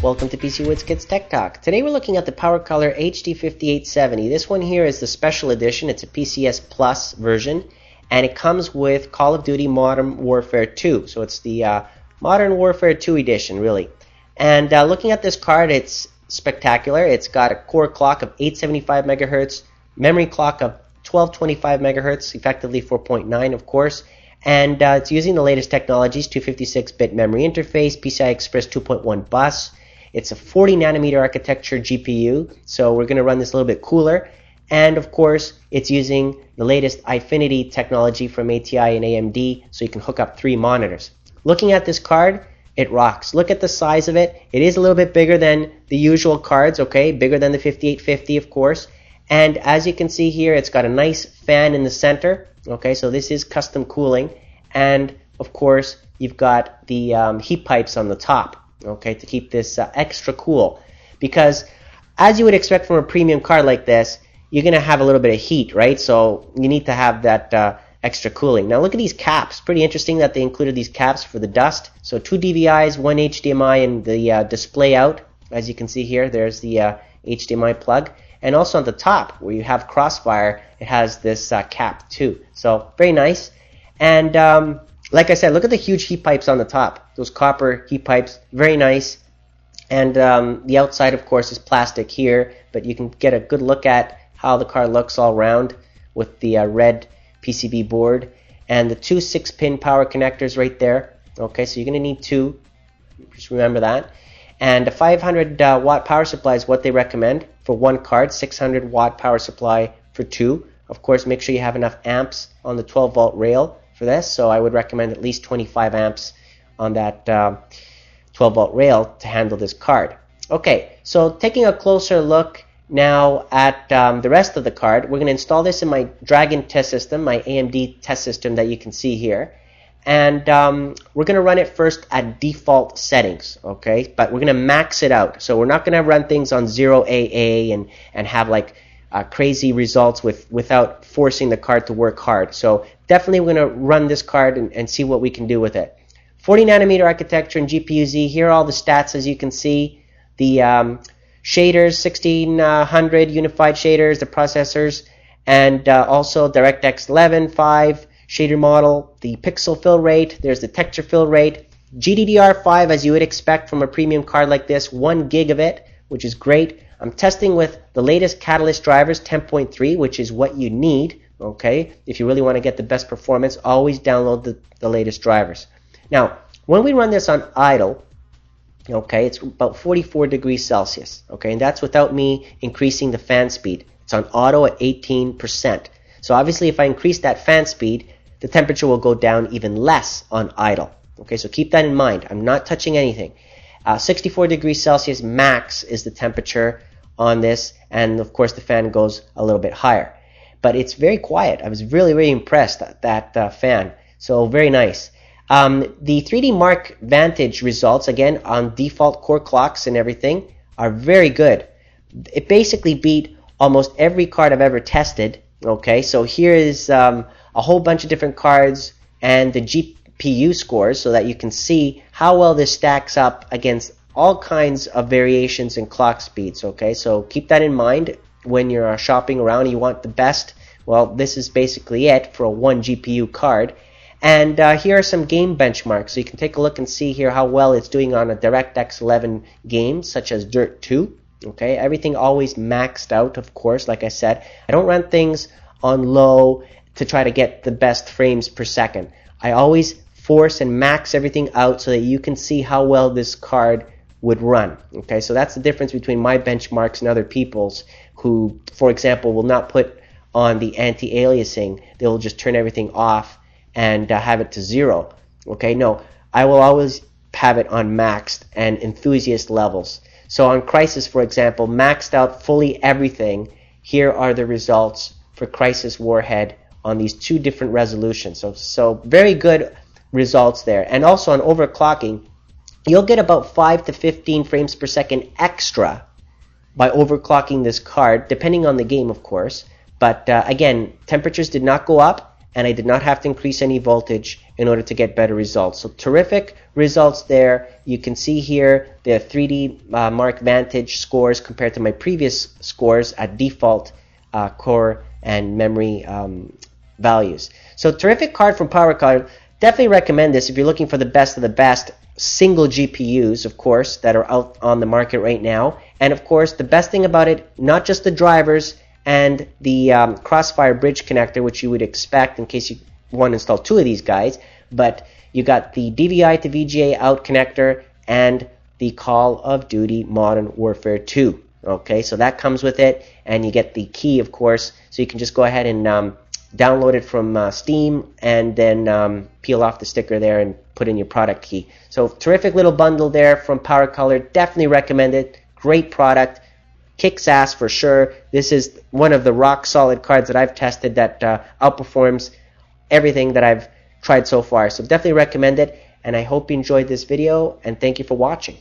Welcome to PC Woods Kids Tech Talk. Today we're looking at the PowerColor HD5870. This one here is the special edition. It's a PCS Plus version, and it comes with Call of Duty Modern Warfare 2. So it's the Modern Warfare 2 edition, really. And looking at this card, it's spectacular. It's got a core clock of 875 megahertz, memory clock of 1225 megahertz, effectively 4.9 of course, and it's using the latest technologies, 256-bit memory interface, PCI Express 2.1 bus. It's a 40 nanometer architecture GPU, so we're going to run this a little bit cooler. And of course, it's using the latest Infinity technology from ATI and AMD, so you can hook up 3 monitors. Looking at this card, it rocks. Look at the size of it. It is a little bit bigger than the usual cards, okay? Bigger than the 5850, of course. And as you can see here, it's got a nice fan in the center, okay? So this is custom cooling. And of course, you've got the heat pipes on the top, okay, to keep this extra cool. Because as you would expect from a premium card like this, you're going to have a little bit of heat, right? So you need to have that extra cooling. Now look at these caps. Pretty interesting that they included these caps for the dust. So 2 DVIs, 1 HDMI, and the display out. As you can see here, there's the HDMI plug. And also on the top, where you have Crossfire, it has this cap too. So very nice. And like I said, look at the huge heat pipes on the top. Those copper heat pipes, very nice. And the outside, of course, is plastic here, but you can get a good look at how the card looks all around with the red PCB board and the 2 6-pin power connectors right there. Okay, so you're going to need 2. Just remember that. And a 500 watt power supply is what they recommend for one card, 600 watt power supply for 2. Of course, make sure you have enough amps on the 12 volt rail for this, so I would recommend at least 25 amps on that 12 volt rail to handle this card. Okay, so taking a closer look now at the rest of the card, we're going to install this in my Dragon test system, my AMD test system that you can see here. And we're going to run it first at default settings, okay? But we're going to max it out. So we're not going to run things on 0 AA and have like crazy results without forcing the card to work hard. So definitely we're going to run this card and see what we can do with it. 40 nanometer architecture and GPU-Z. Here are all the stats as you can see. The shaders, 1600 unified shaders, the processors, and also DirectX 11.5 shader model, the pixel fill rate, there's the texture fill rate, GDDR5 as you would expect from a premium card like this, 1 gig of it, which is great. I'm testing with the latest Catalyst drivers, 10.3, which is what you need, okay? If you really want to get the best performance, always download the latest drivers. Now, when we run this on idle, okay, it's about 44 degrees Celsius, okay? And that's without me increasing the fan speed. It's on auto at 18%. So obviously if I increase that fan speed, the temperature will go down even less on idle. Okay, so keep that in mind. I'm not touching anything. 64 degrees Celsius max is the temperature on this, and of course the fan goes a little bit higher. But it's very quiet. I was really, really impressed at that fan. So very nice. The 3D Mark Vantage results, again, on default core clocks and everything, are very good. It basically beat almost every card I've ever tested. Okay, so here is a whole bunch of different cards and the GPU scores so that you can see how well this stacks up against all kinds of variations in clock speeds. Okay, so keep that in mind when you're shopping around and you want the best. Well, this is basically it for a 1 GPU card. And here are some game benchmarks. So you can take a look and see here how well it's doing on a DirectX 11 game, such as Dirt 2. Okay, everything always maxed out, of course, like I said. I don't run things on low to try to get the best frames per second. I always force and max everything out so that you can see how well this card would run. Okay, so that's the difference between my benchmarks and other people's who, for example, will not put on the anti-aliasing. They'll just turn everything off and have it to 0. Okay, no, I will always have it on maxed and enthusiast levels. So on Crysis, for example, maxed out fully everything. Here are the results for Crysis Warhead on these 2 different resolutions. So very good results there. And also on overclocking, you'll get about 5 to 15 frames per second extra by overclocking this card, depending on the game, of course. But again, temperatures did not go up, and I did not have to increase any voltage in order to get better results. So terrific results there. You can see here the 3D Mark Vantage scores compared to my previous scores at default core and memory values. So terrific card from PowerColor. Definitely recommend this if you're looking for the best of the best single GPUs, of course, that are out on the market right now. And of course, the best thing about it, not just the drivers and the Crossfire bridge connector, which you would expect in case you want to install two of these guys, but you got the DVI to VGA out connector and the Call of Duty Modern Warfare 2. Okay, so that comes with it, and you get the key, of course, so you can just go ahead and download it from Steam and then peel off the sticker there and put in your product key. So terrific little bundle there from PowerColor. Definitely recommend it. Great product. Kicks ass for sure. This is one of the rock solid cards that I've tested that outperforms everything that I've tried so far. So definitely recommend it, and I hope you enjoyed this video, and thank you for watching.